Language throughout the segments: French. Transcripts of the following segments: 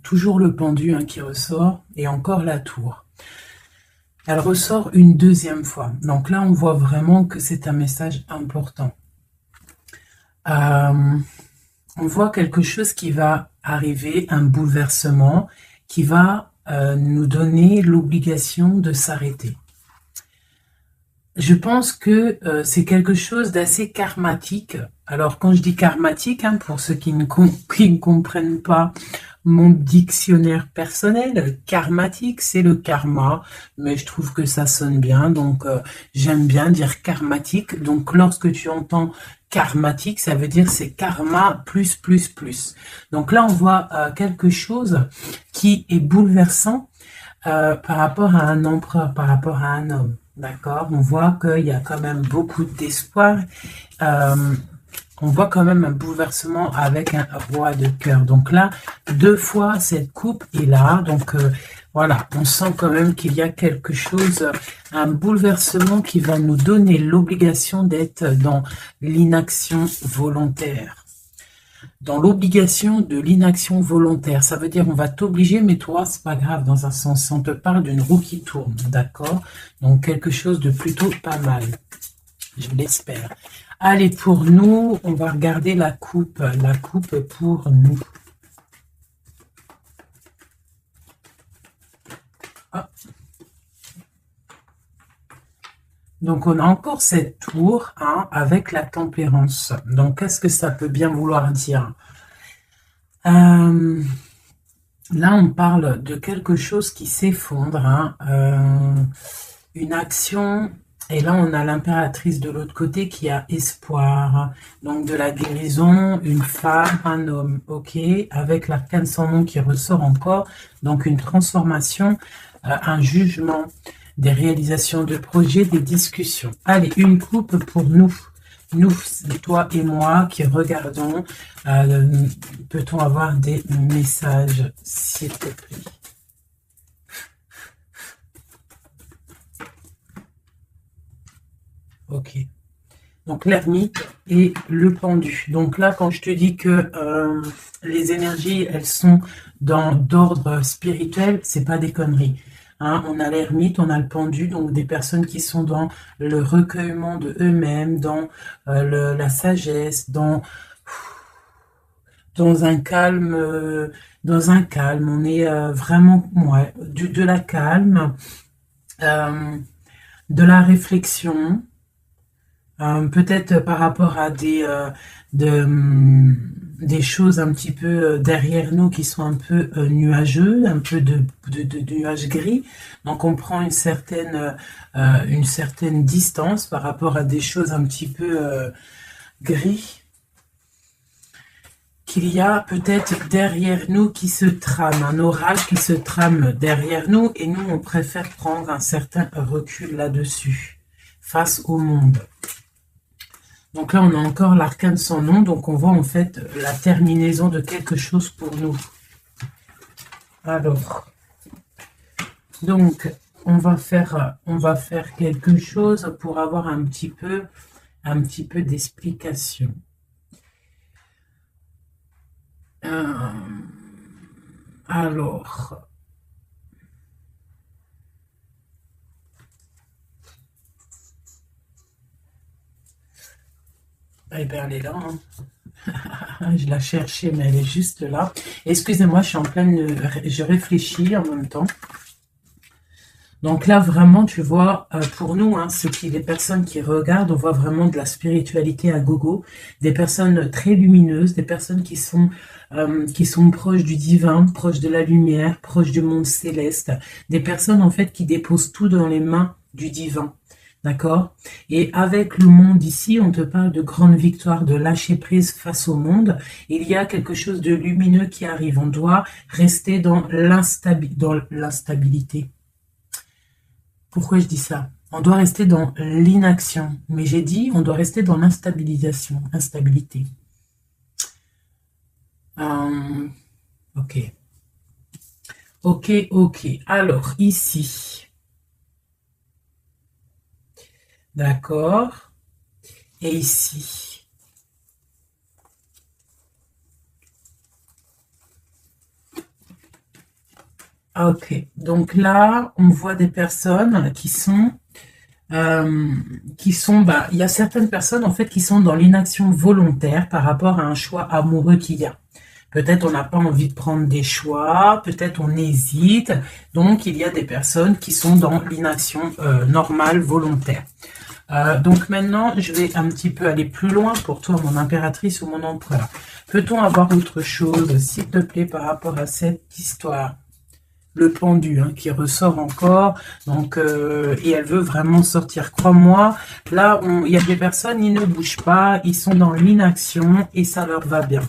toujours le pendu hein, qui ressort, et encore la tour. Elle ressort une deuxième fois. Donc là, on voit vraiment que c'est un message important. On voit quelque chose qui va arriver, un bouleversement, qui va nous donner l'obligation de s'arrêter. Je pense que c'est quelque chose d'assez karmatique. Alors, quand je dis karmatique, hein, pour ceux qui ne comprennent pas mon dictionnaire personnel, karmatique, c'est le karma, mais je trouve que ça sonne bien, donc j'aime bien dire karmatique. Donc, lorsque tu entends karmatique, ça veut dire c'est karma plus, plus, plus. Donc là, on voit quelque chose qui est bouleversant par rapport à un empereur, par rapport à un homme. D'accord, on voit qu'il y a quand même beaucoup d'espoir. On voit quand même un bouleversement avec un roi de cœur. Donc là, deux fois, cette coupe est là. Donc voilà, on sent quand même qu'il y a quelque chose, un bouleversement qui va nous donner l'obligation d'être dans l'inaction volontaire. Dans l'obligation de l'inaction volontaire. Ça veut dire on va t'obliger, mais toi, c'est pas grave dans un sens. On te parle d'une roue qui tourne, d'accord? Donc quelque chose de plutôt pas mal. Je l'espère. Allez, pour nous, on va regarder la coupe pour nous. Ah. Donc, on a encore cette tour hein, avec la tempérance. Donc, qu'est-ce que ça peut bien vouloir dire? Là, on parle de quelque chose qui s'effondre, hein, une action, et là, on a l'impératrice de l'autre côté qui a espoir, donc de la guérison, une femme, un homme, ok, avec l'arcane sans nom qui ressort encore, donc une transformation, un jugement, des réalisations de projets, des discussions. Allez, une coupe pour nous. Nous, toi et moi qui regardons, peut-on avoir des messages, s'il te plaît? Ok. Donc, l'ermite et le pendu. Donc là, quand je te dis que les énergies, elles sont d'ordre spirituel, c'est pas des conneries. Hein, on a l'ermite, on a le pendu, donc des personnes qui sont dans le recueillement de eux-mêmes, dans la sagesse, dans un calme, on est vraiment, ouais, de la calme, de la réflexion, peut-être par rapport à des choses un petit peu derrière nous qui sont un peu nuageux, un peu de nuages gris. Donc on prend une certaine distance par rapport à des choses un petit peu gris qu'il y a peut-être derrière nous qui se trame, un orage qui se trame derrière nous, et nous on préfère prendre un certain recul là-dessus, face au monde. Donc là, on a encore l'arcane sans nom, donc on voit en fait la terminaison de quelque chose pour nous. Alors, donc, on va faire quelque chose pour avoir un petit peu d'explication. Alors, eh bien, elle est là. Hein. Je la cherchais, mais elle est juste là. Excusez-moi, je suis en pleine... Je réfléchis en même temps. Donc là, vraiment, tu vois, pour nous, hein, les personnes qui regardent, on voit vraiment de la spiritualité à gogo, des personnes très lumineuses, des personnes qui sont proches du divin, proches de la lumière, proches du monde céleste, des personnes en fait qui déposent tout dans les mains du divin. D'accord? Et avec le monde ici, on te parle de grande victoire, de lâcher prise face au monde. Il y a quelque chose de lumineux qui arrive. On doit rester dans l'instabilité. Pourquoi je dis ça? On doit rester dans l'inaction. Mais j'ai dit, on doit rester dans l'instabilisation, instabilité. Ok. Ok, ok. Alors, ici. D'accord. Et ici. Ok, donc là, on voit des personnes bah, il y a certaines personnes en fait qui sont dans l'inaction volontaire par rapport à un choix amoureux qu'il y a. Peut-être on n'a pas envie de prendre des choix, peut-être on hésite. Donc il y a des personnes qui sont dans l'inaction normale, volontaire. Donc maintenant, je vais un petit peu aller plus loin pour toi, mon impératrice ou mon empereur. Peut-on avoir autre chose, s'il te plaît, par rapport à cette histoire? Le pendu hein, qui ressort encore, donc et elle veut vraiment sortir. Crois-moi, là, il y a des personnes, ils ne bougent pas, ils sont dans l'inaction et ça leur va bien.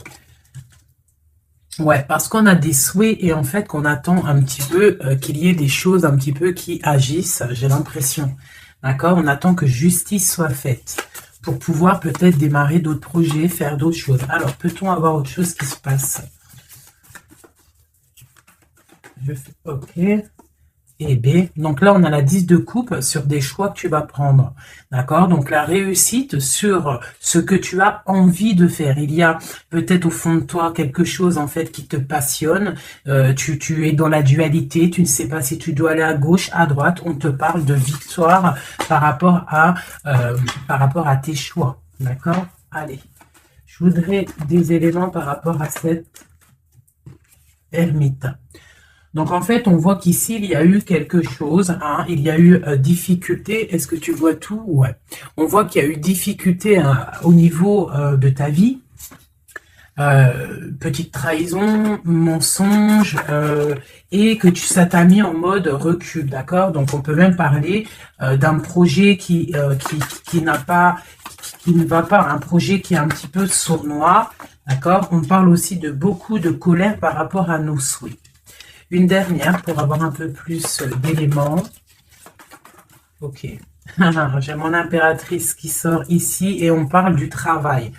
Ouais, parce qu'on a des souhaits et en fait qu'on attend un petit peu qu'il y ait des choses un petit peu qui agissent, j'ai l'impression. D'accord? On attend que justice soit faite pour pouvoir peut-être démarrer d'autres projets, faire d'autres choses. Alors, peut-on avoir autre chose qui se passe? Je fais OK. Et B. Donc là, on a la 10 de coupe sur des choix que tu vas prendre. D'accord? Donc la réussite sur ce que tu as envie de faire. Il y a peut-être au fond de toi quelque chose en fait qui te passionne. Tu es dans la dualité. Tu ne sais pas si tu dois aller à gauche, à droite. On te parle de victoire par rapport à tes choix. D'accord? Allez. Je voudrais des éléments par rapport à cette ermite. Donc en fait, on voit qu'ici, il y a eu quelque chose, hein, il y a eu difficulté. Est-ce que tu vois tout? Ouais. On voit qu'il y a eu difficulté hein, au niveau de ta vie. Petite trahison, mensonge, et que ça t'a mis en mode recul, d'accord? Donc on peut même parler d'un projet qui ne va pas, un projet qui est un petit peu sournois, d'accord? On parle aussi de beaucoup de colère par rapport à nos souhaits. Une dernière pour avoir un peu plus d'éléments. Ok. J'ai mon impératrice qui sort ici et on parle du travail.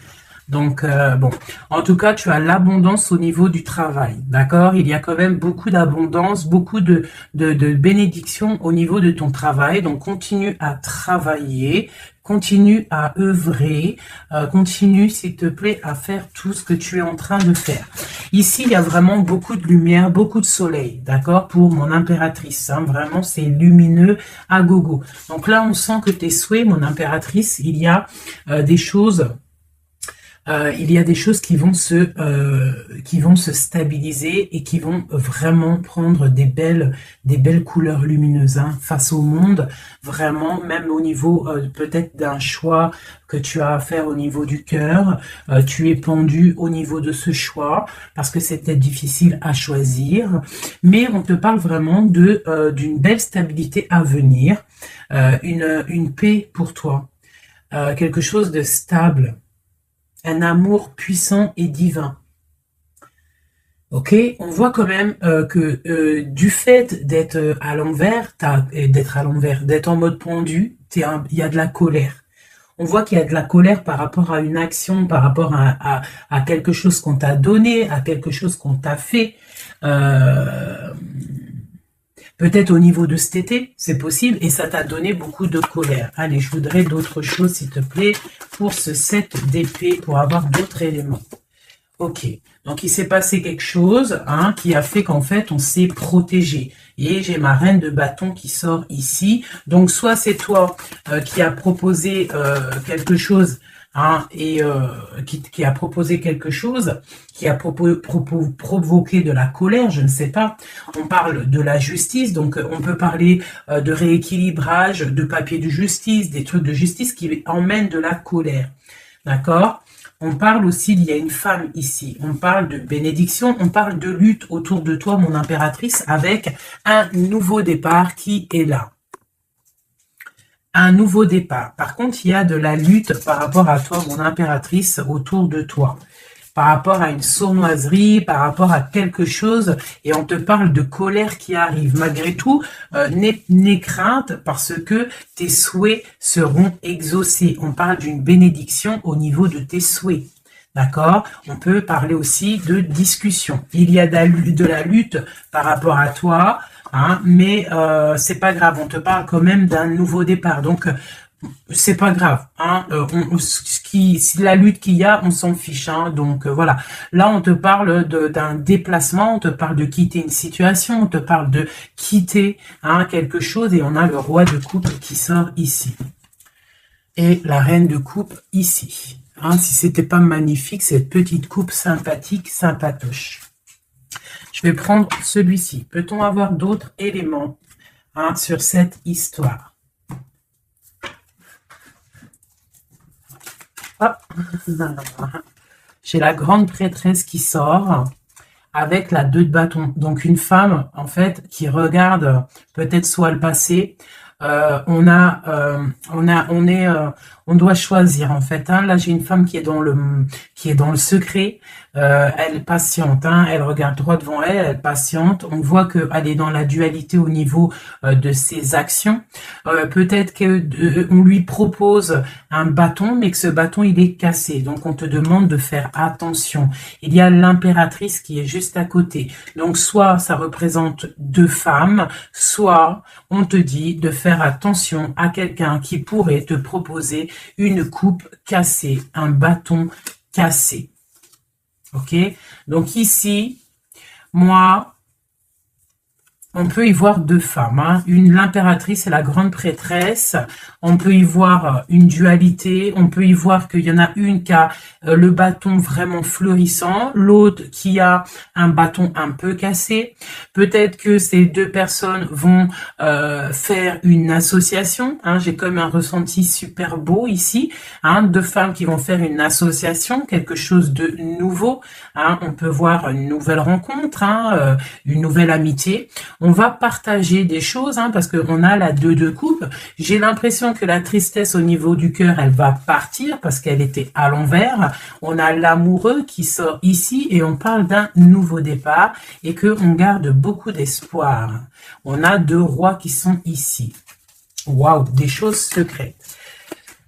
Donc, bon, en tout cas, tu as l'abondance au niveau du travail, d'accord? Il y a quand même beaucoup d'abondance, beaucoup de bénédictions au niveau de ton travail. Donc, continue à travailler, continue à œuvrer, continue, s'il te plaît, à faire tout ce que tu es en train de faire. Ici, il y a vraiment beaucoup de lumière, beaucoup de soleil, d'accord? Pour mon impératrice, hein, vraiment, c'est lumineux à gogo. Donc là, on sent que tes souhaits, mon impératrice, il y a des choses... il y a des choses qui vont se stabiliser et qui vont vraiment prendre des belles couleurs lumineuses hein, face au monde, vraiment, même au niveau peut-être d'un choix que tu as à faire au niveau du cœur, tu es pendu au niveau de ce choix, parce que c'était difficile à choisir, mais on te parle vraiment d'une belle stabilité à venir, une paix pour toi, quelque chose de stable, un amour puissant et divin. Ok, on voit quand même que du fait d'être à l'envers, d'être en mode pendu, il y a de la colère. On voit qu'il y a de la colère par rapport à une action, par rapport à quelque chose qu'on t'a donné, à quelque chose qu'on t'a fait. Peut-être au niveau de cet été, c'est possible, et ça t'a donné beaucoup de colère. Allez, je voudrais d'autres choses, s'il te plaît, pour ce 7 d'épée, pour avoir d'autres éléments. Ok, donc il s'est passé quelque chose hein, qui a fait qu'en fait, on s'est protégé. Et j'ai ma reine de bâton qui sort ici. Donc, soit c'est toi qui a proposé quelque chose, hein, et qui a proposé quelque chose, qui a provoqué de la colère, je ne sais pas. On parle de la justice, donc on peut parler de rééquilibrage, de papier de justice, des trucs de justice qui emmènent de la colère. D'accord? On parle aussi, il y a une femme ici, on parle de bénédiction, on parle de lutte autour de toi, mon impératrice, avec un nouveau départ qui est là. Un nouveau départ. Par contre, il y a de la lutte par rapport à toi, mon impératrice, autour de toi. Par rapport à une sournoiserie, par rapport à quelque chose, et on te parle de colère qui arrive. Malgré tout, n'aie crainte parce que tes souhaits seront exaucés. On parle d'une bénédiction au niveau de tes souhaits. D'accord? On peut parler aussi de discussion. Il y a de la lutte par rapport à toi, hein, mais c'est pas grave. On te parle quand même d'un nouveau départ. Donc, c'est pas grave, hein. La lutte qu'il y a, on s'en fiche, hein. Donc voilà. Là, on te parle d'un déplacement, on te parle de quitter une situation, on te parle de quitter, hein, quelque chose, et on a le roi de coupe qui sort ici et la reine de coupe ici. Hein, si c'était pas magnifique, cette petite coupe sympathique, sympatoche. Je vais prendre celui-ci. Peut-on avoir d'autres éléments, hein, sur cette histoire? Hop. J'ai la grande prêtresse qui sort avec la 2 de bâton. Donc une femme, en fait, qui regarde peut-être soit le passé. On doit choisir, en fait, hein. Là, j'ai une femme qui est dans le secret. Elle patiente, hein. Elle regarde droit devant elle, elle patiente. On voit qu'elle est dans la dualité au niveau de ses actions. Peut-être que on lui propose un bâton, mais que ce bâton il est cassé. Donc on te demande de faire attention. Il y a l'impératrice qui est juste à côté. Donc soit ça représente 2 femmes, soit on te dit de faire attention à quelqu'un qui pourrait te proposer une coupe cassée, un bâton cassé. Ok? Donc ici, moi, on peut y voir 2 femmes, hein. L'impératrice et la grande prêtresse. On peut y voir une dualité. On peut y voir qu'il y en a une qui a le bâton vraiment fleurissant, l'autre qui a un bâton un peu cassé. Peut-être que ces 2 personnes vont faire une association, hein. J'ai comme un ressenti super beau ici, hein. 2 femmes qui vont faire une association, quelque chose de nouveau, hein. On peut voir une nouvelle rencontre, hein, une nouvelle amitié. On va partager des choses, hein, parce qu'on a la 2 de coupe. J'ai l'impression que la tristesse au niveau du cœur, elle va partir parce qu'elle était à l'envers. On a l'amoureux qui sort ici et on parle d'un nouveau départ et qu'on garde beaucoup d'espoir. On a 2 rois qui sont ici. Waouh, des choses secrètes.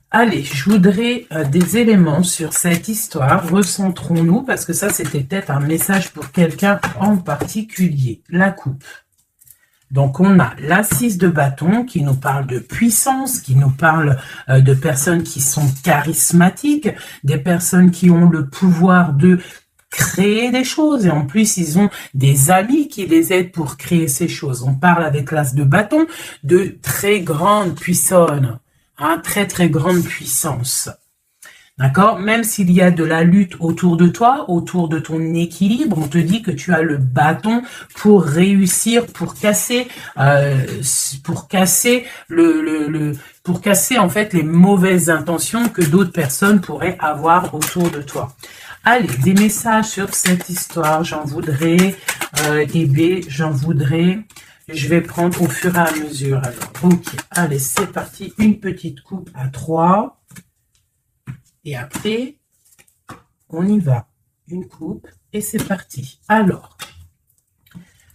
Allez, je voudrais des éléments sur cette histoire. Recentrons-nous parce que ça, c'était peut-être un message pour quelqu'un en particulier. La coupe. Donc, on a la 6 de bâton qui nous parle de puissance, qui nous parle de personnes qui sont charismatiques, des personnes qui ont le pouvoir de créer des choses. Et en plus, ils ont des amis qui les aident pour créer ces choses. On parle avec l'as de bâton de très grande puissance, hein, très, très grande puissance. D'accord? Même s'il y a de la lutte autour de toi, autour de ton équilibre, on te dit que tu as le bâton pour réussir, pour casser pour casser en fait les mauvaises intentions que d'autres personnes pourraient avoir autour de toi. Allez, des messages sur cette histoire, j'en voudrais, j'en voudrais. Je vais prendre au fur et à mesure. Alors, ok, allez, c'est parti. Une petite coupe à 3. Et après, on y va. Une coupe et c'est parti. Alors,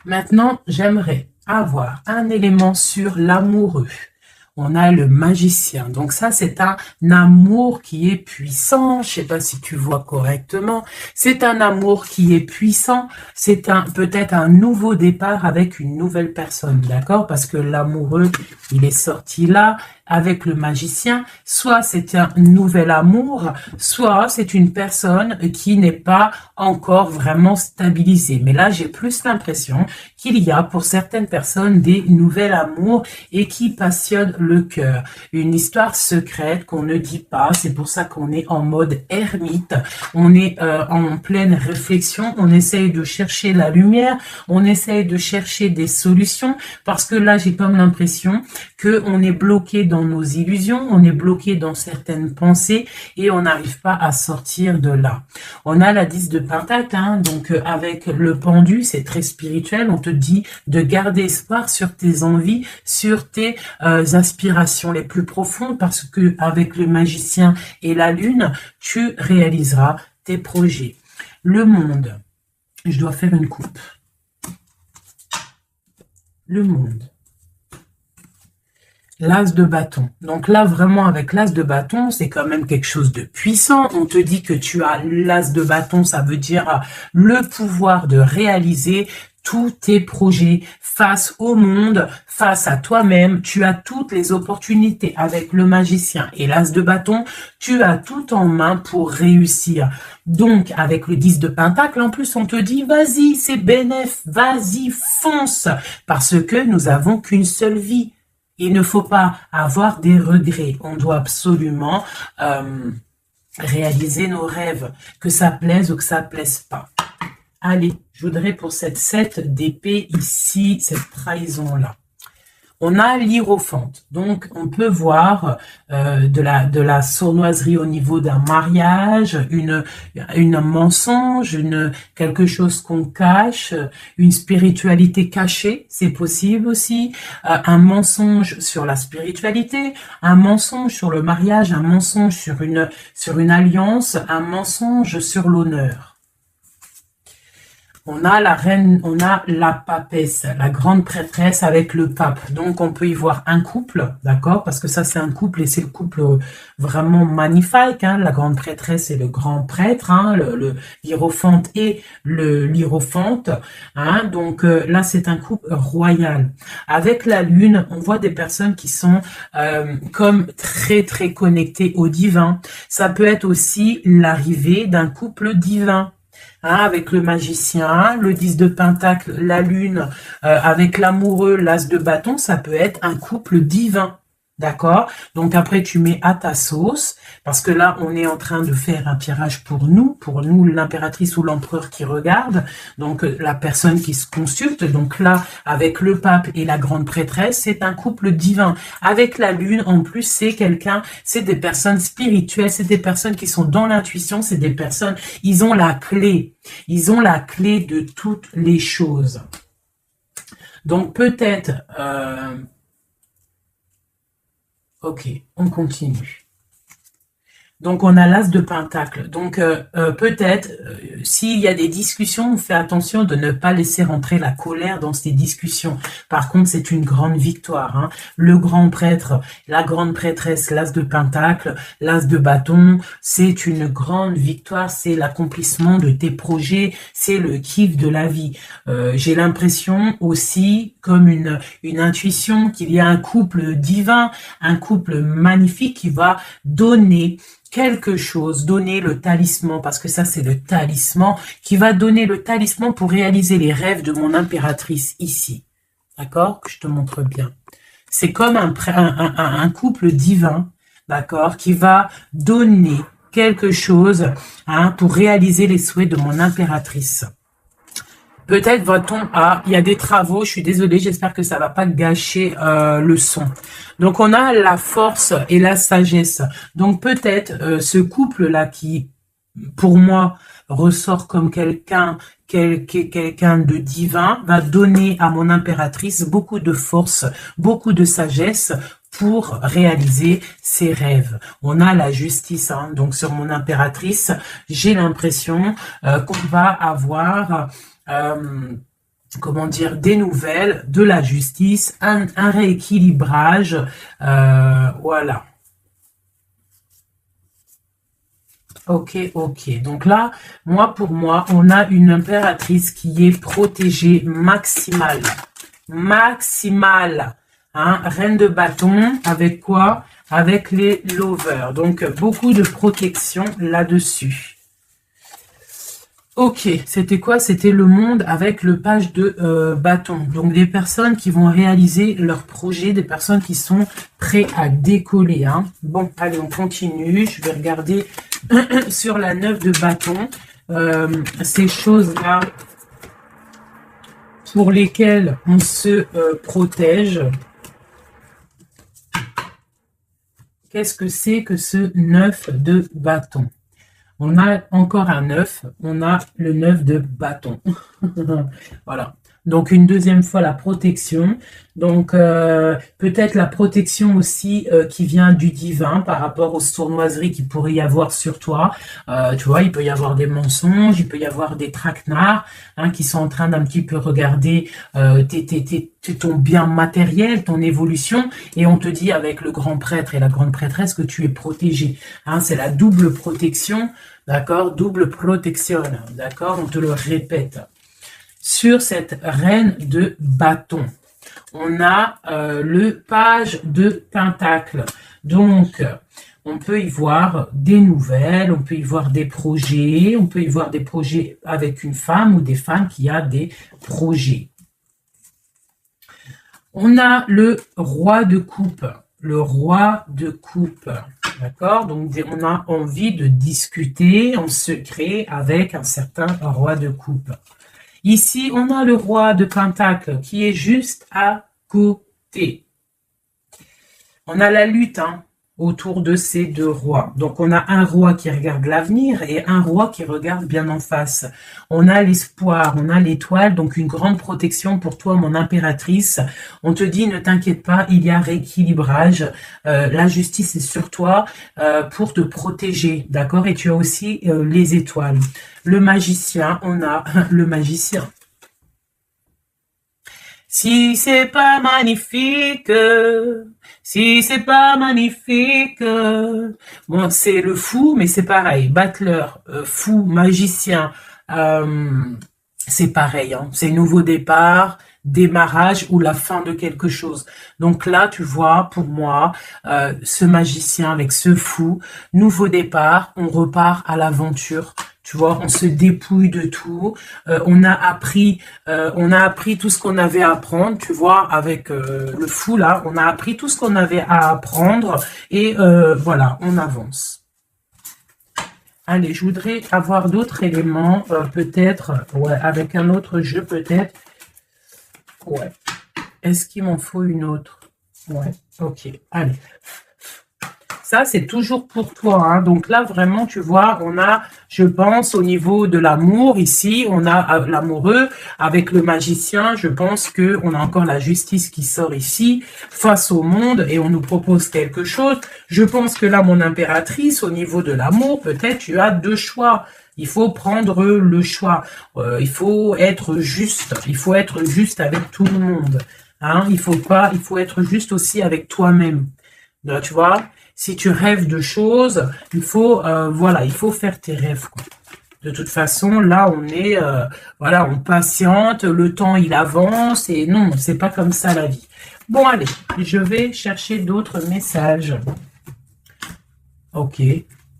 maintenant, j'aimerais avoir un élément sur l'amoureux. On a le magicien. Donc ça, c'est un amour qui est puissant. Je sais pas si tu vois correctement. C'est un amour qui est puissant. C'est peut-être un nouveau départ avec une nouvelle personne. D'accord? Parce que l'amoureux, il est sorti là avec le magicien. Soit c'est un nouvel amour, soit c'est une personne qui n'est pas encore vraiment stabilisée. Mais là, j'ai plus l'impression qu'il y a pour certaines personnes des nouvelles amours et qui passionnent le cœur. Une histoire secrète qu'on ne dit pas. C'est pour ça qu'on est en mode ermite. On est en pleine réflexion. On essaye de chercher la lumière. On essaye de chercher des solutions parce que là, j'ai comme l'impression qu'on est bloqué dans nos illusions, on est bloqué dans certaines pensées et on n'arrive pas à sortir de là. On a la 10 de Pentacle, hein, donc avec le pendu, c'est très spirituel. On te dit de garder espoir sur tes envies, sur tes aspirations les plus profondes parce que avec le magicien et la lune, tu réaliseras tes projets. Le monde, je dois faire une coupe. Le monde. L'as de bâton. Donc là, vraiment, avec l'as de bâton, c'est quand même quelque chose de puissant. On te dit que tu as l'as de bâton, ça veut dire le pouvoir de réaliser tous tes projets, face au monde, face à toi-même. Tu as toutes les opportunités avec le magicien et l'as de bâton. Tu as tout en main pour réussir. Donc, avec le 10 de pentacle, en plus, on te dit, vas-y, c'est bénéf, vas-y, fonce, parce que nous avons qu'une seule vie. Il ne faut pas avoir des regrets. On doit absolument réaliser nos rêves, que ça plaise ou que ça plaise pas. Allez, je voudrais pour cette 7 d'épée ici, cette trahison-là. On a l'hiérophante, donc on peut voir de la sournoiserie au niveau d'un mariage, une mensonge, quelque chose qu'on cache, une spiritualité cachée, c'est possible aussi, un mensonge sur la spiritualité, un mensonge sur le mariage, un mensonge sur une alliance, un mensonge sur l'honneur. On a la reine, on a la papesse, la grande prêtresse avec le pape. Donc, on peut y voir un couple, d'accord? Parce que ça, c'est un couple et c'est le couple vraiment magnifique, hein? La grande prêtresse et le grand prêtre, hein? Le hiérophante et l'hiérophante, hein? Donc, là, c'est un couple royal. Avec la lune, on voit des personnes qui sont comme très, très connectées au divin. Ça peut être aussi l'arrivée d'un couple divin. Hein, avec le magicien, le 10 de pentacle, la lune, avec l'amoureux, l'as de bâton, ça peut être un couple divin. D'accord? Donc après, tu mets à ta sauce, parce que là, on est en train de faire un tirage pour nous l'impératrice ou l'empereur qui regarde, donc la personne qui se consulte. Donc là, avec le pape et la grande prêtresse, c'est un couple divin. Avec la lune, en plus, c'est des personnes spirituelles, c'est des personnes qui sont dans l'intuition, c'est des personnes, ils ont la clé de toutes les choses. Donc peut-être... Ok, on continue. Donc, on a l'as de pentacle. Donc, peut-être, s'il y a des discussions, on fait attention de ne pas laisser rentrer la colère dans ces discussions. Par contre, c'est une grande victoire. Hein. Le grand prêtre, la grande prêtresse, l'as de pentacle, l'as de bâton, c'est une grande victoire. C'est l'accomplissement de tes projets. C'est le kiff de la vie. J'ai l'impression aussi, comme une intuition, qu'il y a un couple divin, un couple magnifique qui va donner quelque chose, donner le talisman, parce que ça c'est le talisman, qui va donner le talisman pour réaliser les rêves de mon impératrice ici. D'accord? Que je te montre bien. C'est comme un couple divin, d'accord, qui va donner quelque chose hein, pour réaliser les souhaits de mon impératrice. Peut-être va-t-on il y a des travaux, je suis désolée, j'espère que ça va pas gâcher le son. Donc on a la force et la sagesse. Donc peut-être ce couple-là qui, pour moi, ressort comme quelqu'un de divin, va donner à mon impératrice beaucoup de force, beaucoup de sagesse pour réaliser ses rêves. On a la justice, hein, donc sur mon impératrice, j'ai l'impression qu'on va avoir... comment dire, des nouvelles, de la justice, un rééquilibrage, voilà. Ok. Donc là, pour moi, on a une impératrice qui est protégée maximale. Hein, reine de bâton, avec quoi? Avec les lovers. Donc, beaucoup de protection là-dessus. Ok, c'était quoi? C'était le monde avec le page de bâton. Donc, des personnes qui vont réaliser leur projet, des personnes qui sont prêtes à décoller. Hein. Bon, allez, on continue. Je vais regarder sur la 9 de bâton. Ces choses-là pour lesquelles on se protège. Qu'est-ce que c'est que ce 9 de bâton? On a encore un 9, on a le 9 de bâton. Voilà. Donc, une deuxième fois, la protection. Donc, peut-être la protection aussi qui vient du divin par rapport aux sournoiseries qu'il pourrait y avoir sur toi. Tu vois, il peut y avoir des mensonges, il peut y avoir des traquenards hein, qui sont en train d'un petit peu regarder ton bien matériel, ton évolution. Et on te dit avec le grand prêtre et la grande prêtresse que tu es protégé. Hein, c'est la double protection, d'accord? Double protection, d'accord? On te le répète. sur cette reine de bâton. On a le page de pentacle. Donc, on peut y voir des nouvelles, on peut y voir des projets, on peut y voir des projets avec une femme ou des femmes qui a des projets. On a le roi de coupe. Le roi de coupe. D'accord? Donc, on a envie de discuter en secret avec un certain roi de coupe. Ici, on a le roi de pentacle qui est juste à côté. On a la lutte autour de ces deux rois. Donc, on a un roi qui regarde l'avenir et un roi qui regarde bien en face. On a l'espoir, on a l'étoile, donc une grande protection pour toi, mon impératrice. On te dit, ne t'inquiète pas, il y a rééquilibrage. La justice est sur toi pour te protéger, d'accord? Et tu as aussi les étoiles. Le magicien, on a le magicien. Si c'est pas magnifique, si c'est pas magnifique, bon, c'est le fou, mais c'est pareil. Battleur, fou, magicien, c'est pareil. C'est nouveau départ, démarrage ou la fin de quelque chose. Donc là, tu vois, pour moi, ce magicien avec ce fou, nouveau départ, on repart à l'aventure. Tu vois, on se dépouille de tout. On a appris tout ce qu'on avait à apprendre. Tu vois, avec le fou là, on a appris tout ce qu'on avait à apprendre et voilà, on avance. Allez, je voudrais avoir d'autres éléments, peut-être, ouais, avec un autre jeu, peut-être. Ouais. Est-ce qu'il m'en faut une autre? Ouais, ok. Allez. Ça, c'est toujours pour toi. Donc là, vraiment, tu vois, on a, je pense, au niveau de l'amour, ici, on a l'amoureux avec le magicien. Je pense qu'on a encore la justice qui sort ici, face au monde, et on nous propose quelque chose. Je pense que là, mon impératrice, au niveau de l'amour, peut-être tu as deux choix. Il faut prendre le choix. Il faut être juste. Il faut être juste avec tout le monde. Il faut être juste aussi avec toi-même. Tu vois? Si tu rêves de choses, il faut, voilà, il faut faire tes rêves, quoi. De toute façon, là, on est, voilà, on patiente, le temps, il avance, et non, c'est pas comme ça la vie. Bon, allez, je vais chercher d'autres messages. Ok,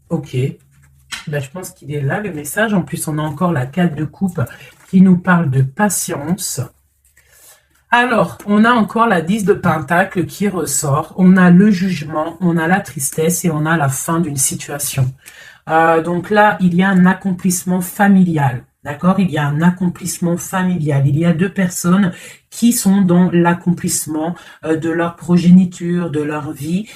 ok. Ben, je pense qu'il est là, le message. En plus, on a encore la 4 de coupe qui nous parle de patience. Alors, on a encore la 10 de pentacle qui ressort. On a le jugement, on a la tristesse et on a la fin d'une situation. Donc là, il y a un accomplissement familial. D'accord? Il y a un accomplissement familial. Il y a deux personnes qui sont dans l'accomplissement de leur progéniture, de leur vie,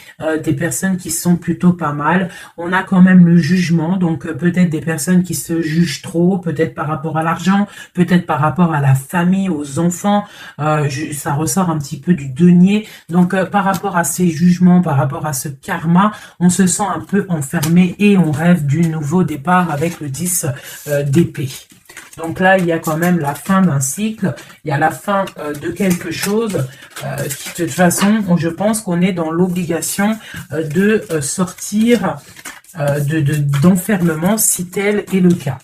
des personnes qui sont plutôt pas mal. On a quand même le jugement, donc peut-être des personnes qui se jugent trop, peut-être par rapport à l'argent, peut-être par rapport à la famille, aux enfants. Ça ressort un petit peu du denier. Donc par rapport à ces jugements, par rapport à ce karma, on se sent un peu enfermé et on rêve du nouveau départ avec le 10 d'épée. Donc là, il y a quand même la fin d'un cycle, il y a la fin de quelque chose qui, de toute façon, je pense qu'on est dans l'obligation de sortir d'enfermement si tel est le cas.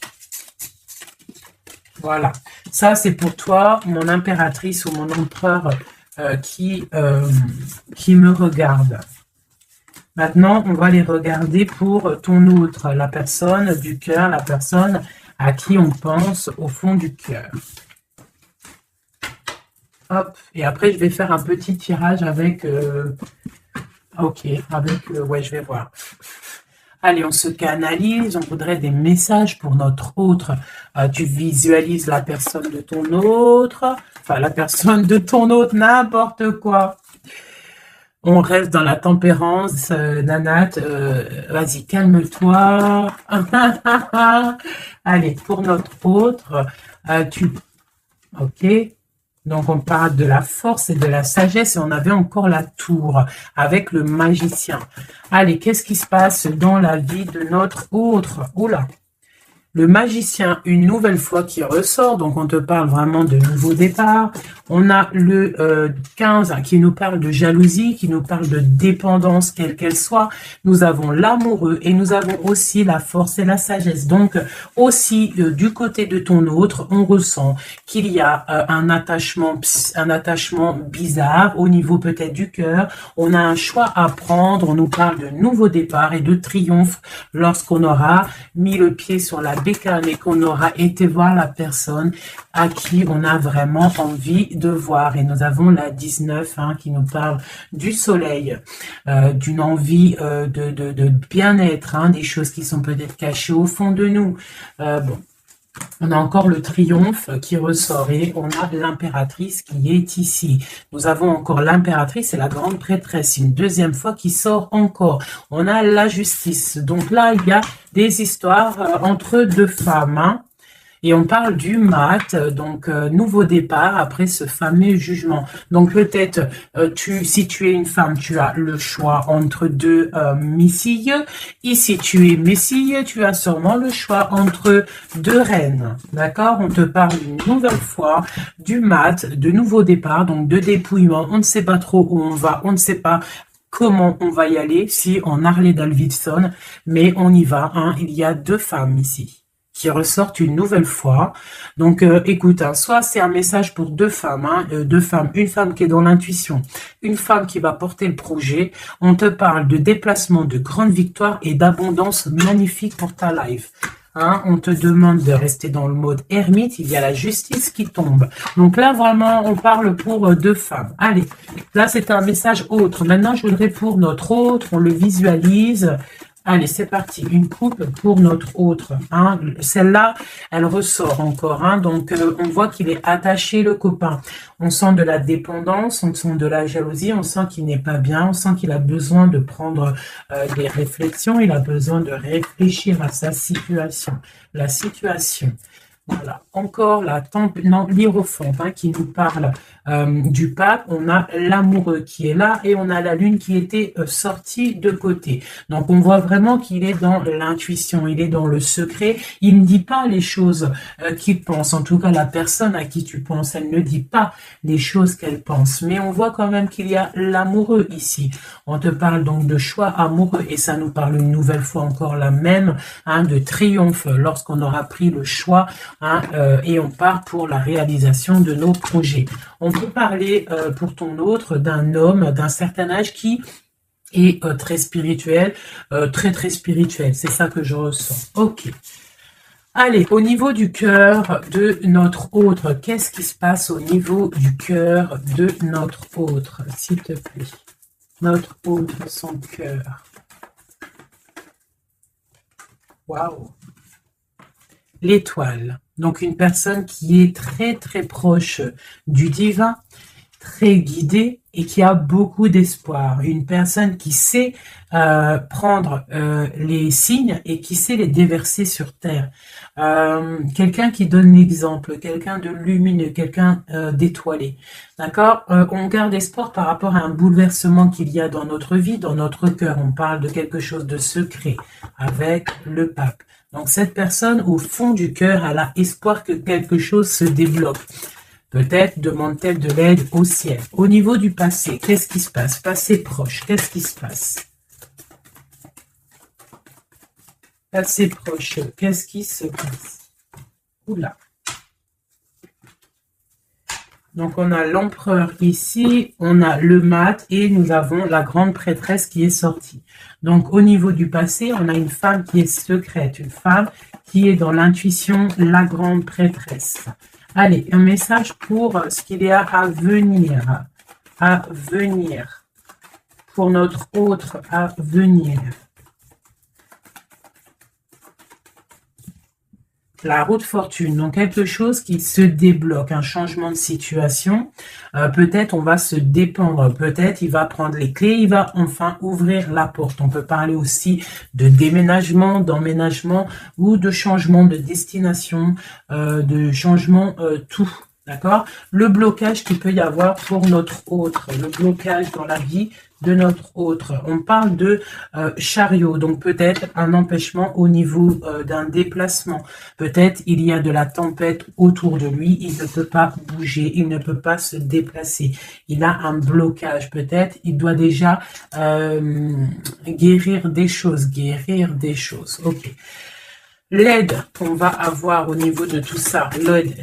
Voilà, ça c'est pour toi, mon impératrice ou mon empereur qui me regarde. Maintenant, on va les regarder pour ton autre, la personne du cœur, la personne à qui on pense au fond du cœur. Hop, et après je vais faire un petit tirage avec... ok, avec... ouais, je vais voir. Allez, on se canalise, on voudrait des messages pour notre autre. Tu visualises la personne de ton autre, enfin la personne de ton autre, n'importe quoi. On reste dans la tempérance, Nanat. Vas-y, calme-toi. Allez, pour notre autre, ok. Donc, on parle de la force et de la sagesse. Et on avait encore la tour avec le magicien. Allez, qu'est-ce qui se passe dans la vie de notre autre? Oula. Le magicien, une nouvelle fois qui ressort, donc on te parle vraiment de nouveau départ. On a le 15 qui nous parle de jalousie, qui nous parle de dépendance, quelle qu'elle soit. Nous avons l'amoureux et nous avons aussi la force et la sagesse. Donc aussi du côté de ton autre, on ressent qu'il y a un attachement bizarre au niveau peut-être du cœur. On a un choix à prendre. On nous parle de nouveau départ et de triomphe lorsqu'on aura mis le pied sur la bécane et qu'on aura été voir la personne à qui on a vraiment envie de voir. Et nous avons la 19 qui nous parle du soleil, d'une envie de bien-être, des choses qui sont peut-être cachées au fond de nous. Bon. On a encore le triomphe qui ressort et on a l'impératrice qui est ici. Nous avons encore l'impératrice et la grande prêtresse, une deuxième fois qui sort encore. On a la justice. Donc là, il y a des histoires entre deux femmes. Et on parle du mat, donc nouveau départ après ce fameux jugement. Donc peut-être, si tu es une femme, tu as le choix entre deux messilles. Et si tu es messille, tu as sûrement le choix entre deux reines. D'accord? On te parle une nouvelle fois du mat, de nouveau départ, donc de dépouillement. On ne sait pas trop où on va, on ne sait pas comment on va y aller, si on Harley Davidson, mais on y va. Il y a deux femmes ici qui ressortent une nouvelle fois. Donc, écoute, soit c'est un message pour deux femmes, une femme qui est dans l'intuition, une femme qui va porter le projet. On te parle de déplacement, de grande victoire et d'abondance magnifique pour ta life. On te demande de rester dans le mode ermite, il y a la justice qui tombe. Donc là, vraiment, on parle pour deux femmes. Allez, là, c'est un message autre. Maintenant, je voudrais pour notre autre, on le visualise. Allez, c'est parti. Une coupe pour notre autre. Celle-là, elle ressort encore. Donc, on voit qu'il est attaché, le copain. On sent de la dépendance, on sent de la jalousie, on sent qu'il n'est pas bien, on sent qu'il a besoin de prendre des réflexions, il a besoin de réfléchir à sa situation. La situation. Voilà, encore l'Hiérophante qui nous parle du pape. On a l'amoureux qui est là et on a la lune qui était sortie de côté. Donc on voit vraiment qu'il est dans l'intuition, il est dans le secret. Il ne dit pas les choses qu'il pense. En tout cas, la personne à qui tu penses, elle ne dit pas les choses qu'elle pense. Mais on voit quand même qu'il y a l'amoureux ici. On te parle donc de choix amoureux et ça nous parle une nouvelle fois encore la même, de triomphe lorsqu'on aura pris le choix. Et on part pour la réalisation de nos projets. On peut parler pour ton autre d'un homme d'un certain âge qui est très spirituel, très spirituel. C'est ça que je ressens. Ok. Allez, au niveau du cœur de notre autre, qu'est-ce qui se passe au niveau du cœur de notre autre, s'il te plaît? Notre autre, son cœur. Waouh! L'étoile. Donc, une personne qui est très proche du divin, très guidée et qui a beaucoup d'espoir. Une personne qui sait prendre les signes et qui sait les déverser sur terre. Quelqu'un qui donne l'exemple, quelqu'un de lumineux, quelqu'un d'étoilé. D'accord? On garde espoir par rapport à un bouleversement qu'il y a dans notre vie, dans notre cœur. On parle de quelque chose de secret avec le pape. Donc, cette personne, au fond du cœur, elle a espoir que quelque chose se débloque. Peut-être demande-t-elle de l'aide au ciel. Au niveau du passé, qu'est-ce qui se passe? Passé proche, qu'est-ce qui se passe? Passé proche, qu'est-ce qui se passe? Oula. Donc, on a l'empereur ici, on a le mat et nous avons la grande prêtresse qui est sortie. Donc, au niveau du passé, on a une femme qui est secrète, une femme qui est dans l'intuition, la grande prêtresse. Allez, un message pour ce qu'il y a à venir. À venir. Pour notre autre à venir. La roue de fortune, donc quelque chose qui se débloque, un changement de situation. Peut-être on va se dépendre, peut-être il va prendre les clés, il va enfin ouvrir la porte. On peut parler aussi de déménagement, d'emménagement ou de changement de destination, de changement tout. D'accord? Le blocage qu'il peut y avoir pour notre autre, le blocage dans la vie de notre autre. On parle de chariot, donc peut-être un empêchement au niveau d'un déplacement. Peut-être il y a de la tempête autour de lui, il ne peut pas bouger, il ne peut pas se déplacer. Il a un blocage, peut-être il doit déjà guérir des choses, Ok. L'aide qu'on va avoir au niveau de tout ça,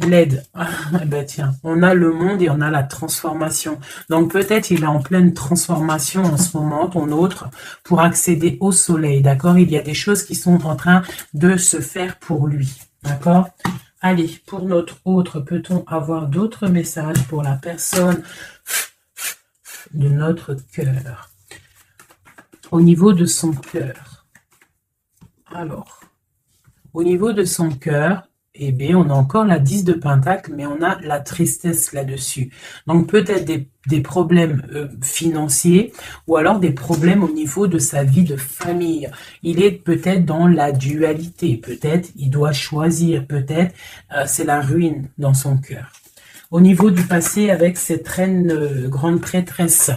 l'aide, ben tiens, on a le monde et on a la transformation. Donc peut-être il est en pleine transformation en ce moment, ton autre, pour accéder au soleil, d'accord? Il y a des choses qui sont en train de se faire pour lui, d'accord? Allez, pour notre autre, peut-on avoir d'autres messages pour la personne de notre cœur? Au niveau de son cœur. Alors... Au niveau de son cœur, eh bien, on a encore la 10 de Pentacle, mais on a la tristesse là-dessus. Donc, peut-être des problèmes financiers ou alors des problèmes au niveau de sa vie de famille. Il est peut-être dans la dualité. Peut-être il doit choisir. Peut-être c'est la ruine dans son cœur. Au niveau du passé, avec cette reine grande prêtresse,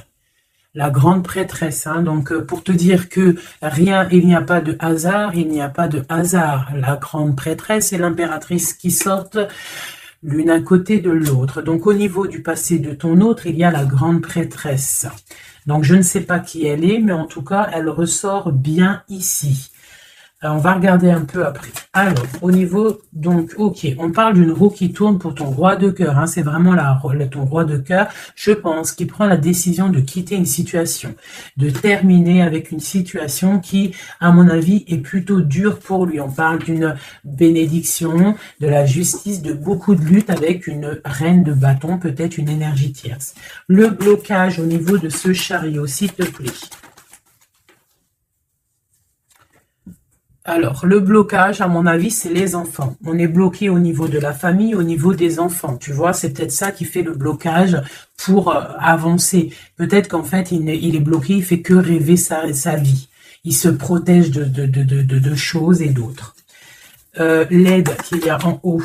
la grande prêtresse, hein, donc pour te dire que rien, il n'y a pas de hasard, il n'y a pas de hasard. La grande prêtresse et l'impératrice qui sortent l'une à côté de l'autre. Donc au niveau du passé de ton autre, il y a la grande prêtresse. Donc je ne sais pas qui elle est, mais en tout cas, elle ressort bien ici. On va regarder un peu après. Alors, au niveau, donc, ok, on parle d'une roue qui tourne pour ton roi de cœur. Hein, c'est vraiment ton roi de cœur, je pense, qui prend la décision de quitter une situation, de terminer avec une situation qui, à mon avis, est plutôt dure pour lui. On parle d'une bénédiction, de la justice, de beaucoup de lutte avec une reine de bâton, peut-être une énergie tierce. Le blocage au niveau de ce chariot, s'il te plaît. Alors, le blocage, à mon avis, c'est les enfants. On est bloqué au niveau de la famille, au niveau des enfants. Tu vois, c'est peut-être ça qui fait le blocage pour avancer. Peut-être qu'en fait, il est bloqué, il fait que rêver sa vie. Il se protège de choses et d'autres. L'aide qu'il y a en haut.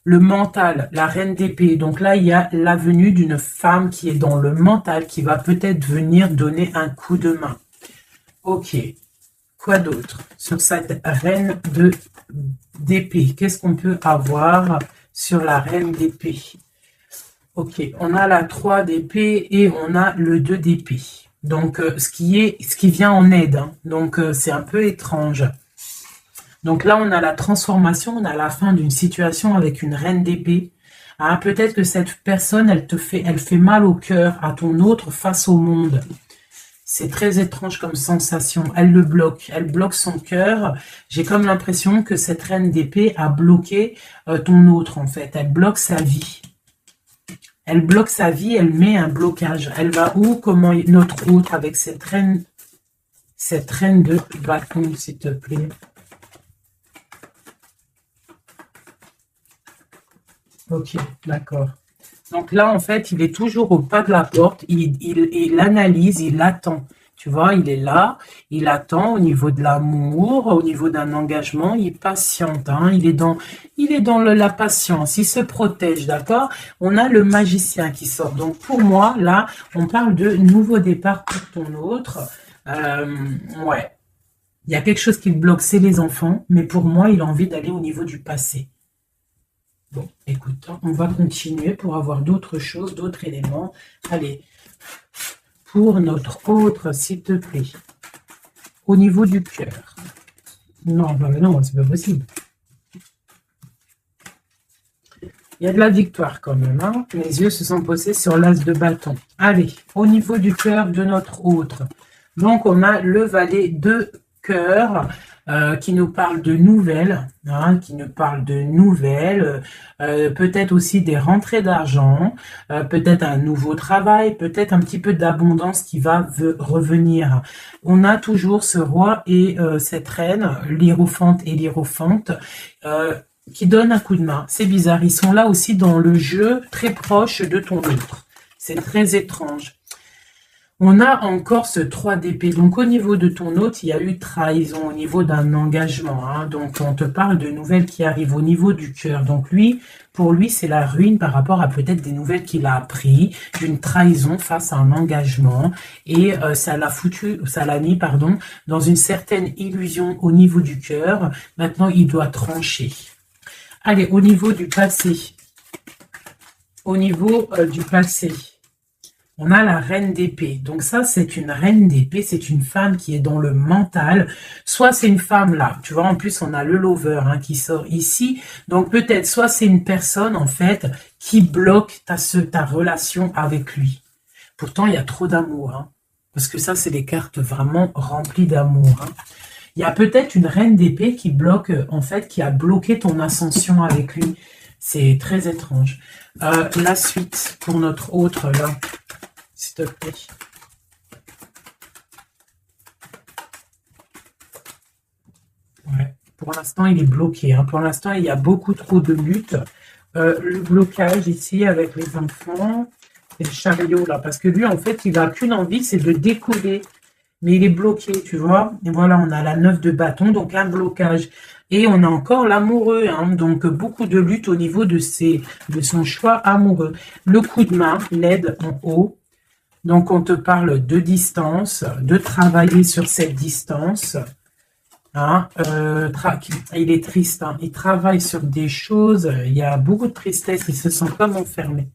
Le mental, la reine d'épée. Donc là, il y a la venue d'une femme qui est dans le mental, qui va peut-être venir donner un coup de main. Ok. Quoi d'autre sur cette reine d'épée? Qu'est-ce qu'on peut avoir sur la reine d'épée? Ok, on a la 3 d'épée et on a le 2 d'épée. Donc, ce qui vient en aide. Hein. Donc, c'est un peu étrange. Donc là, on a la transformation, on a la fin d'une situation avec une reine d'épée. Hein, peut-être que cette personne, elle fait mal au cœur à ton autre face au monde. C'est très étrange comme sensation. Elle le bloque. Elle bloque son cœur. J'ai comme l'impression que cette reine d'épée a bloqué ton autre, en fait. Elle bloque sa vie. Elle bloque sa vie. Elle met un blocage. Elle va où? Comment notre autre avec cette reine de bâton, s'il te plaît. Ok, d'accord. Donc là, en fait, il est toujours au pas de la porte, il analyse, il attend. Tu vois, il est là, il attend au niveau de l'amour, au niveau d'un engagement, il patiente, hein, il est dans la patience, il se protège, d'accord? On a le magicien qui sort. Donc pour moi, là, on parle de nouveau départ pour ton autre. Ouais, il y a quelque chose qui le bloque, c'est les enfants, mais pour moi, il a envie d'aller au niveau du passé. Bon, écoute, on va continuer pour avoir d'autres choses, d'autres éléments. Allez, pour notre autre, s'il te plaît, au niveau du cœur. Non, non, c'est pas possible. Il y a de la victoire quand même. Hein. Mes yeux se sont posés sur l'as de bâton. Allez, au niveau du cœur de notre autre. Donc, on a le valet de cœur. Qui nous parle de nouvelles, hein, peut-être aussi des rentrées d'argent, peut-être un nouveau travail, peut-être un petit peu d'abondance qui va revenir. On a toujours ce roi et cette reine, l'hiérophante et l'hiérophante, qui donnent un coup de main. C'est bizarre, ils sont là aussi dans le jeu très proche de ton autre. C'est très étrange. On a encore ce 3 d'épée. Donc, au niveau de ton hôte, il y a eu trahison au niveau d'un engagement. Hein. Donc, on te parle de nouvelles qui arrivent au niveau du cœur. Donc, lui, pour lui, c'est la ruine par rapport à peut-être des nouvelles qu'il a appris, d'une trahison face à un engagement. Et ça l'a mis, pardon, dans une certaine illusion au niveau du cœur. Maintenant, il doit trancher. Allez, au niveau du passé. Au niveau du passé. On a la reine d'épée. Donc ça, c'est une reine d'épée. C'est une femme qui est dans le mental. Soit c'est une femme là. Tu vois, en plus, on a le lover hein, qui sort ici. Donc peut-être, soit c'est une personne, en fait, qui bloque ta relation avec lui. Pourtant, il y a trop d'amour. Hein, parce que ça, c'est les cartes vraiment remplies d'amour. Hein. Il y a peut-être une reine d'épée qui bloque, en fait, qui a bloqué ton ascension avec lui. C'est très étrange. La suite pour notre autre là. S'il te plaît. Ouais. Pour l'instant, il est bloqué. Hein. Pour l'instant, il y a beaucoup trop de luttes. Le blocage ici avec les enfants. Et le chariot là. Parce que lui, en fait, il n'a qu'une envie, c'est de décoller. Mais il est bloqué, tu vois. Et voilà, on a la 9 de bâton, donc un blocage. Et on a encore l'amoureux, hein, donc beaucoup de lutte au niveau de son choix amoureux. Le coup de main, l'aide en haut. Donc, on te parle de distance, de travailler sur cette distance. Hein, il est triste, hein, il travaille sur des choses, il y a beaucoup de tristesse, il se sent comme enfermé.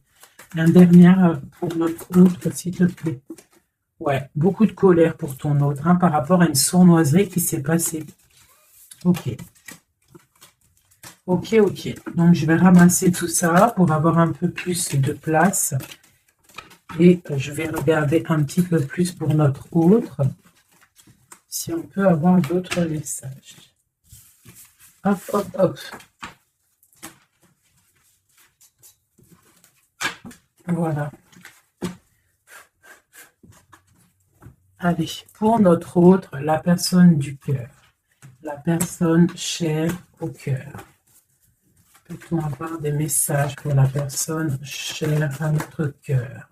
Un dernier pour notre autre, s'il te plaît. Ouais, beaucoup de colère pour ton autre, hein, par rapport à une sournoiserie qui s'est passée. Ok. Ok, ok. Donc, je vais ramasser tout ça pour avoir un peu plus de place. Et je vais regarder un petit peu plus pour notre autre. Si on peut avoir d'autres messages. Hop, hop, hop. Voilà. Allez, pour notre autre, la personne du cœur. La personne chère au cœur. Peut-on avoir des messages pour la personne chère à notre cœur?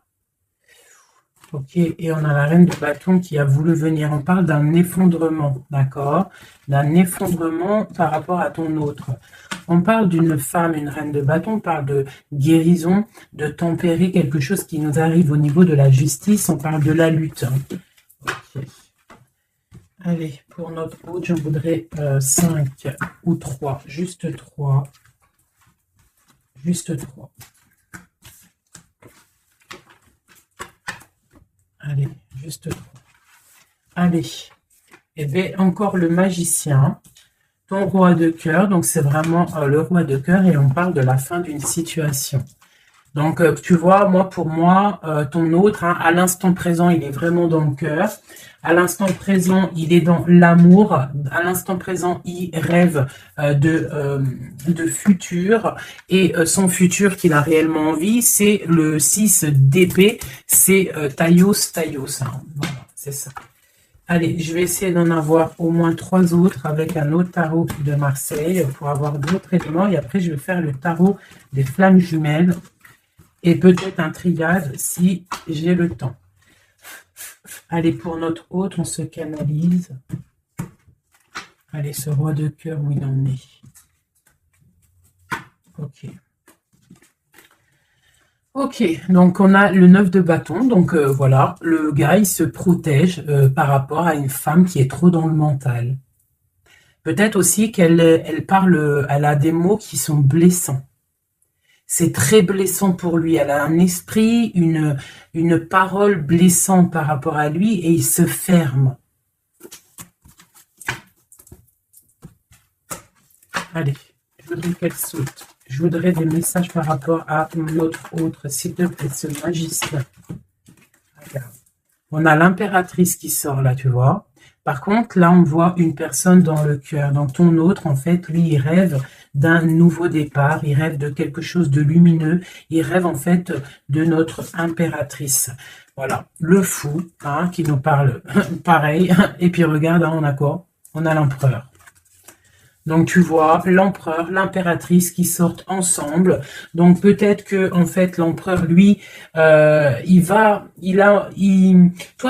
Ok, et on a la reine de bâton qui a voulu venir. On parle d'un effondrement, d'accord? D'un effondrement par rapport à ton autre. On parle d'une femme, une reine de bâton, on parle de guérison, de tempérer quelque chose qui nous arrive au niveau de la justice. On parle de la lutte. Okay. Allez, pour notre autre, je voudrais 5 ou 3, juste 3. Juste 3. Allez, juste 3. Allez. Et bien, encore le magicien. Ton roi de cœur. Donc, c'est vraiment le roi de cœur et on parle de la fin d'une situation. Donc, tu vois, pour moi, ton autre, hein, à l'instant présent, il est vraiment dans le cœur. À l'instant présent, il est dans l'amour. À l'instant présent, il rêve de futur. Et son futur qu'il a réellement envie, c'est le 6 d'épée. C'est Taios. Hein. Voilà, c'est ça. Allez, je vais essayer d'en avoir au moins 3 autres avec un autre tarot de Marseille pour avoir d'autres éléments. Et après, je vais faire le tarot des flammes jumelles. Et peut-être un triade si j'ai le temps. Allez, pour notre autre, on se canalise. Allez, ce roi de cœur, où il en est. Ok. Ok, donc on a le 9 de bâton. Donc voilà, le gars, il se protège par rapport à une femme qui est trop dans le mental. Peut-être aussi qu'elle elle a des mots qui sont blessants. C'est très blessant pour lui. Elle a un esprit, une parole blessante par rapport à lui et il se ferme. Allez, je voudrais qu'elle saute. Je voudrais des messages par rapport à notre autre, s'il te plaît, ce magicien. Regarde. On a l'impératrice qui sort là, tu vois. Par contre, là, on voit une personne dans le cœur. Donc, ton autre, en fait, lui, il rêve d'un nouveau départ. Il rêve de quelque chose de lumineux. Il rêve, en fait, de notre impératrice. Voilà. Le fou, hein, qui nous parle pareil. Et puis, regarde, hein, on a quoi? On a l'empereur. Donc tu vois l'empereur, l'impératrice qui sortent ensemble. Donc peut-être que en fait l'empereur lui, toi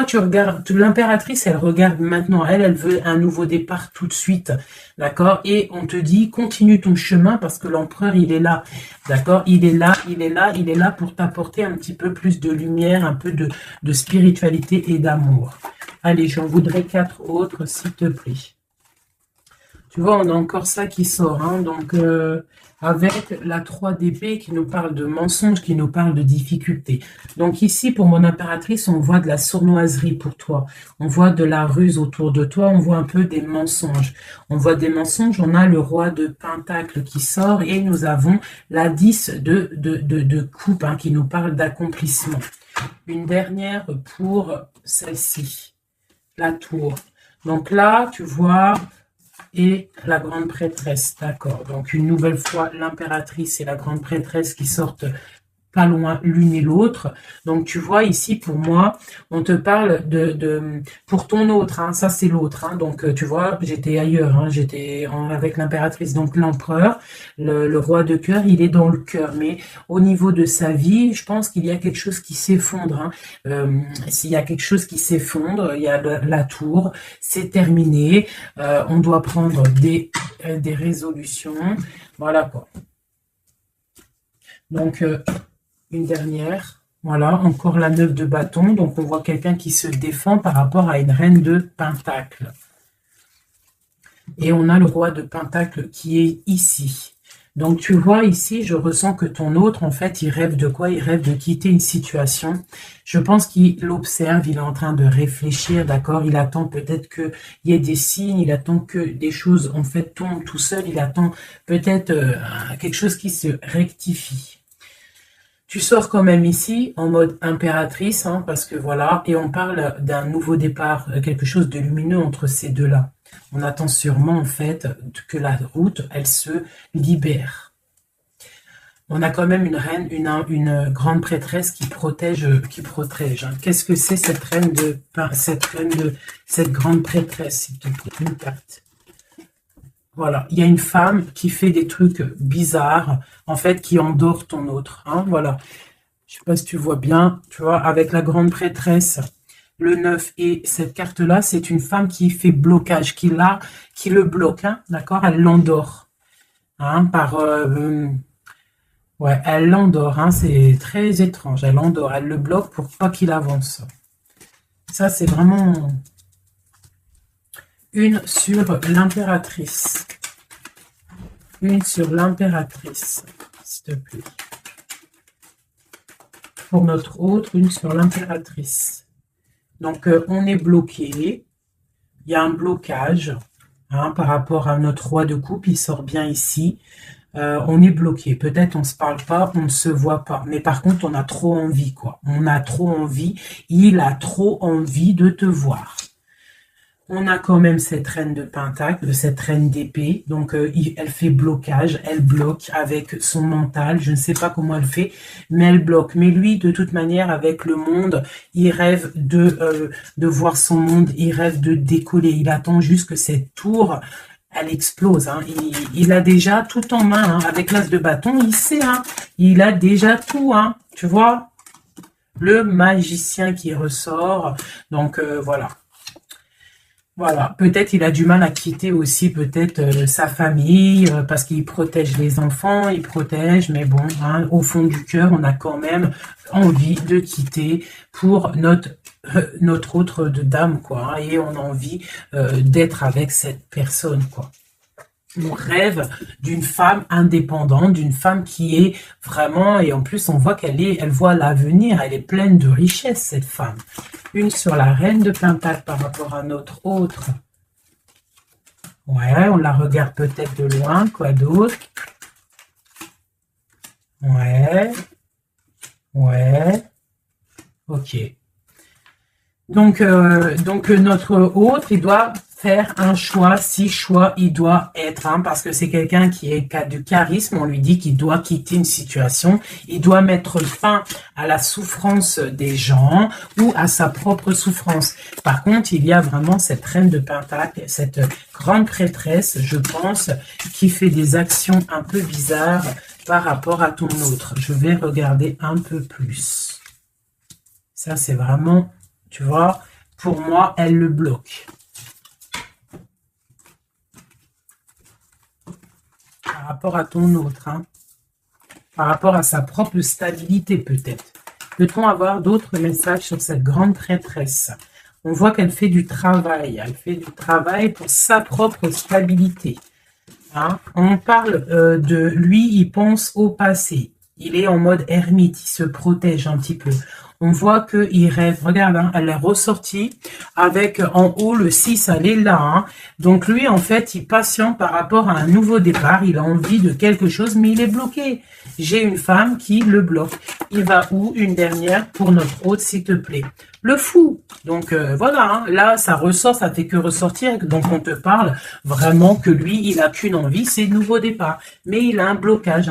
tu regardes, l'impératrice elle regarde maintenant, elle veut un nouveau départ tout de suite, d'accord? Et on te dit continue ton chemin parce que l'empereur il est là, d'accord? Il est là pour t'apporter un petit peu plus de lumière, un peu de spiritualité et d'amour. Allez, j'en voudrais 4 autres s'il te plaît. Tu vois, on a encore ça qui sort, hein, donc avec la 3 d'épée qui nous parle de mensonges, qui nous parle de difficultés. Donc ici, pour mon impératrice, on voit de la sournoiserie pour toi. On voit de la ruse autour de toi, on voit un peu des mensonges. On voit des mensonges, on a le roi de Pentacle qui sort et nous avons la 10 de coupe hein, qui nous parle d'accomplissement. Une dernière pour celle-ci, la tour. Donc là, tu vois... et la grande prêtresse, d'accord. Donc une nouvelle fois, l'impératrice et la grande prêtresse qui sortent pas loin l'une et l'autre. Donc tu vois ici pour moi, on te parle pour ton autre, hein, ça c'est l'autre. Hein, donc tu vois, j'étais ailleurs, hein, avec l'impératrice, donc l'empereur, le roi de cœur, il est dans le cœur. Mais au niveau de sa vie, je pense qu'il y a quelque chose qui s'effondre. Hein. S'il y a quelque chose qui s'effondre, il y a la tour, c'est terminé. On doit prendre des résolutions. Voilà quoi. Donc une dernière, voilà, encore la 9 de bâton, donc on voit quelqu'un qui se défend par rapport à une reine de pentacle. Et on a le roi de pentacle qui est ici. Donc tu vois ici, je ressens que ton autre, en fait, il rêve de quoi? Il rêve de quitter une situation. Je pense qu'il observe, il est en train de réfléchir, d'accord? Il attend peut-être qu'il y ait des signes, il attend que des choses, en fait, tombent tout seul. Il attend peut-être quelque chose qui se rectifie. Tu sors quand même ici en mode impératrice, hein, parce que voilà, et on parle d'un nouveau départ, quelque chose de lumineux entre ces deux-là. On attend sûrement en fait que la route, elle se libère. On a quand même une reine, une grande prêtresse qui protège. Hein. Qu'est-ce que c'est cette cette grande prêtresse, s'il te plaît, une carte. Voilà, il y a une femme qui fait des trucs bizarres, en fait, qui endort ton autre. Hein, voilà, je sais pas si tu vois bien, tu vois, avec la grande prêtresse, le 9 et cette carte-là, c'est une femme qui fait blocage, qui le bloque, hein, d'accord? Elle l'endort. Hein, ouais, elle l'endort, hein, c'est très étrange, elle l'endort, elle le bloque pour pas qu'il avance. Ça, c'est vraiment... Une sur l'impératrice. Une sur l'impératrice, s'il te plaît. Pour notre autre, une sur l'impératrice. Donc, on est bloqué. Il y a un blocage hein, par rapport à notre roi de coupe. Il sort bien ici. On est bloqué. Peut-être on ne se parle pas, on ne se voit pas. Mais par contre, on a trop envie, quoi. On a trop envie. Il a trop envie de te voir. On a quand même cette reine de pentacle, cette reine d'épée. Donc, elle fait blocage. Elle bloque avec son mental. Je ne sais pas comment elle fait, mais elle bloque. Mais lui, de toute manière, avec le monde, il rêve de voir son monde. Il rêve de décoller. Il attend juste que cette tour, elle explose. Hein. Il a déjà tout en main. Hein. Avec l'as de bâton, il sait. Hein. Il a déjà tout. Hein. Tu vois? Le magicien qui ressort. Donc, voilà. Voilà, peut-être il a du mal à quitter aussi peut-être sa famille parce qu'il protège les enfants, il protège, mais bon, hein, au fond du cœur, on a quand même envie de quitter pour notre autre de dame, quoi, hein, et on a envie d'être avec cette personne, quoi. On rêve d'une femme indépendante, d'une femme qui est vraiment, et en plus on voit elle voit l'avenir, elle est pleine de richesse cette femme. Une sur la reine de pentacle par rapport à notre autre. Ouais, on la regarde peut-être de loin, quoi d'autre? Ouais, ouais, ok. Donc notre autre, il doit faire un choix, si choix il doit être, hein, parce que c'est quelqu'un qui est du charisme, on lui dit qu'il doit quitter une situation, il doit mettre fin à la souffrance des gens ou à sa propre souffrance. Par contre, il y a vraiment cette reine de Pentacle, cette grande prêtresse, je pense, qui fait des actions un peu bizarres par rapport à ton autre. Je vais regarder un peu plus. Ça, c'est vraiment, tu vois, pour moi, elle le bloque. Par rapport à ton autre, hein. Par rapport à sa propre stabilité peut-être. Peut-on avoir d'autres messages sur cette grande prêtresse? On voit qu'elle fait du travail. Elle fait du travail pour sa propre stabilité. Hein? On parle de lui, il pense au passé. Il est en mode ermite, il se protège un petit peu. On voit qu'il rêve. Regarde, hein, elle est ressortie avec en haut le 6, elle est là. Hein. Donc lui, en fait, il patiente par rapport à un nouveau départ. Il a envie de quelque chose, mais il est bloqué. J'ai une femme qui le bloque. Il va où? Une dernière pour notre hôte, s'il te plaît. Le fou. Donc voilà, hein, là, ça ressort, ça fait que ressortir. Donc on te parle vraiment que lui, il a qu'une envie, c'est nouveau départ. Mais il a un blocage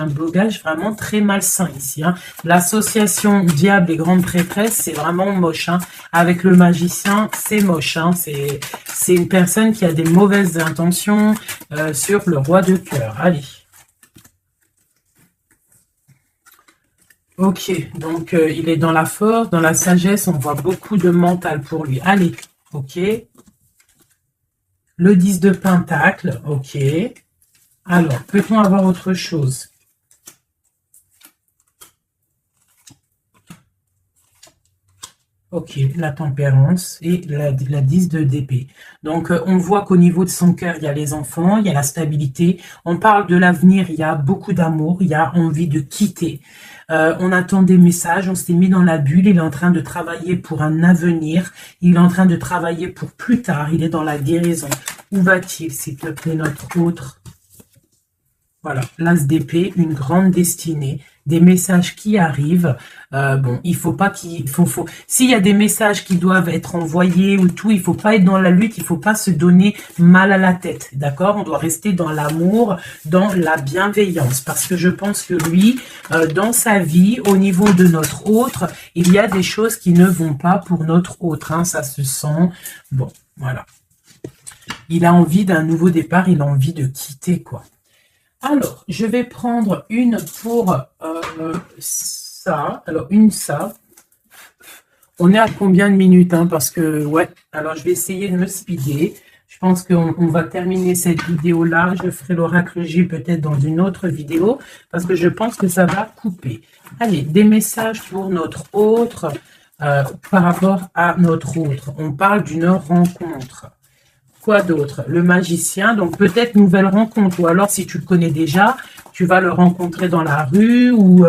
vraiment très malsain ici. Hein. L'association diable et grande prêtresse, c'est vraiment moche. Hein. Avec le magicien, c'est moche. Hein. C'est une personne qui a des mauvaises intentions sur le roi de cœur. Allez. Ok, donc il est dans la force, dans la sagesse, on voit beaucoup de mental pour lui. Allez, ok. Le 10 de Pentacle, ok. Alors, peut-on avoir autre chose? Ok, la tempérance et la 10 d'épée. Donc, on voit qu'au niveau de son cœur, il y a les enfants, il y a la stabilité. On parle de l'avenir, il y a beaucoup d'amour, il y a envie de quitter. On attend des messages, on s'est mis dans la bulle, il est en train de travailler pour un avenir, il est en train de travailler pour plus tard, il est dans la guérison. Où va-t-il, s'il te plaît, notre autre? Voilà, l'as d'épée, une grande destinée, des messages qui arrivent. Bon, il faut pas s'il y a des messages qui doivent être envoyés ou tout, il faut pas être dans la lutte, il faut pas se donner mal à la tête, d'accord? On doit rester dans l'amour, dans la bienveillance, parce que je pense que lui, dans sa vie, au niveau de notre autre, il y a des choses qui ne vont pas pour notre autre, hein, ça se sent. Bon, voilà. Il a envie d'un nouveau départ, il a envie de quitter, quoi. Alors, je vais prendre une pour ça. Alors, ça. On est à combien de minutes, hein, parce que, ouais. Alors, je vais essayer de me speeder. Je pense qu'on va terminer cette vidéo-là. Je ferai l'oracle J peut-être dans une autre vidéo, parce que je pense que ça va couper. Allez, des messages pour notre autre, par rapport à notre autre. On parle d'une rencontre. Quoi d'autre? Le magicien, donc peut-être nouvelle rencontre, ou alors si tu le connais déjà, tu vas le rencontrer dans la rue, ou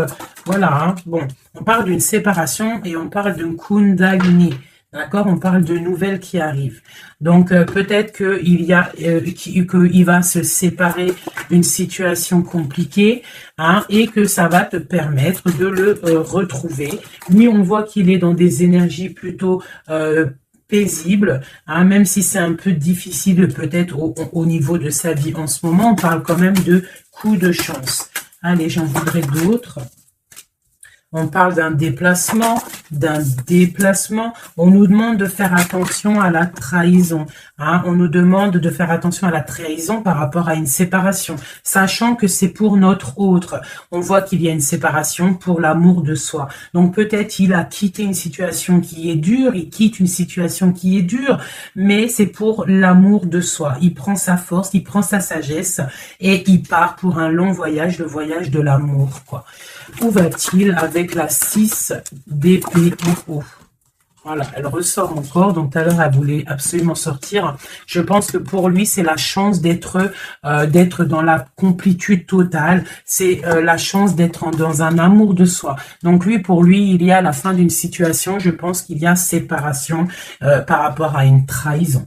voilà, hein. Bon, on parle d'une séparation et on parle d'une Kundalini, d'accord? On parle de nouvelles qui arrivent. Donc peut-être qu'il va se séparer d'une situation compliquée, hein, et que ça va te permettre de le retrouver. Lui, on voit qu'il est dans des énergies plutôt paisible, hein, même si c'est un peu difficile peut-être au niveau de sa vie en ce moment, on parle quand même de coup de chance. Allez, j'en voudrais d'autres. On parle d'un déplacement, On nous demande de faire attention à la trahison. Hein. On nous demande de faire attention à la trahison par rapport à une séparation, sachant que c'est pour notre autre. On voit qu'il y a une séparation pour l'amour de soi. Donc peut-être il a quitté une situation qui est dure, il quitte une situation qui est dure, mais c'est pour l'amour de soi. Il prend sa force, il prend sa sagesse et il part pour un long voyage, le voyage de l'amour, quoi. Où va-t-il avec la 6 d'épée en haut? Voilà, elle ressort encore. Donc tout à l'heure, elle voulait absolument sortir. Je pense que pour lui, c'est la chance d'être dans la complétude totale. C'est la chance d'être dans un amour de soi. Donc lui, pour lui, il y a la fin d'une situation. Je pense qu'il y a séparation par rapport à une trahison.